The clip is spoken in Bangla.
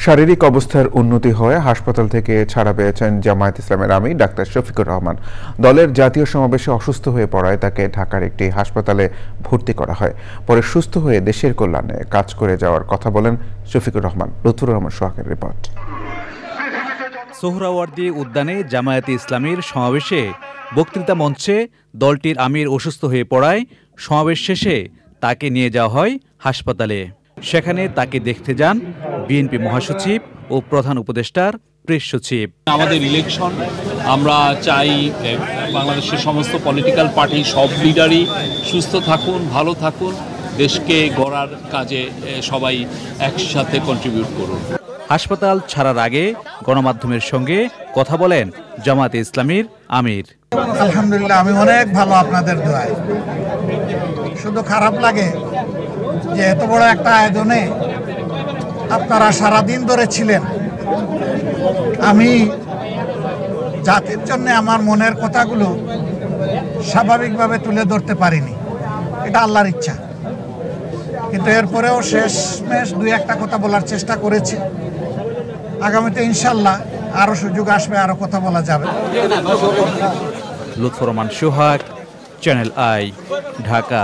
শারীরিক অবস্থার উন্নতি হয়ে হাসপাতাল থেকে ছাড়া পেয়েছেন জামায়াত ইসলামের আমির ডাক্তার শফিকুর রহমান। দলের জাতীয় সমাবেশে অসুস্থ হয়ে পড়ায় তাকে ঢাকার একটি হাসপাতালে ভর্তি করা হয়। পরে সুস্থ হয়ে দেশের কল্যাণে কাজ করে যাওয়ার কথা বলেন শফিকুর রহমান। লুৎফুর রহমান সোহাগের রিপোর্ট। সোহরাওয়ার্দী উদ্যানে জামায়াতে ইসলামীর সমাবেশে বক্তৃতা মঞ্চে দলটির আমির অসুস্থ হয়ে পড়ায় সমাবেশ শেষে তাকে নিয়ে যাওয়া হয় হাসপাতালে। সেখানে তাকে দেখতে যান বিএনপি মহাসচিব ও প্রধান উপদেষ্টার প্রেস সচিব। আমাদের ইলেকশন, আমরা চাই বাংলাদেশের সমস্ত পলিটিক্যাল পার্টি সব লিডারই সুস্থ থাকুন, ভালো থাকুন, দেশকে গড়ার কাজে সবাই একসাথে কন্ট্রিবিউট করুন। হাসপাতাল ছাড়ার আগে গণমাধ্যমের সঙ্গে কথা বলেন জামায়াতে ইসলামীর আমির। আলহামদুলিল্লাহ, আমি অনেক ভালো আপনাদের দোয়ায়। শুধু খারাপ লাগে যে এত বড় একটা আয়োজনে আপনারা সারাদিন ধরে ছিলেন। আমি জাতির জন্য আমার মনের কথাগুলো স্বাভাবিকভাবে তুলে ধরতে পারিনি, এটা আল্লাহর ইচ্ছা। কিন্তু এরপরেও শেষমেশ দুই একটা কথা বলার চেষ্টা করেছি। আগামীতে ইনশাল্লাহ আরো সুযোগ আসবে, আরো কথা বলা যাবে। লুৎফুর রহমান সোহাগ, চ্যানেল আই, ঢাকা।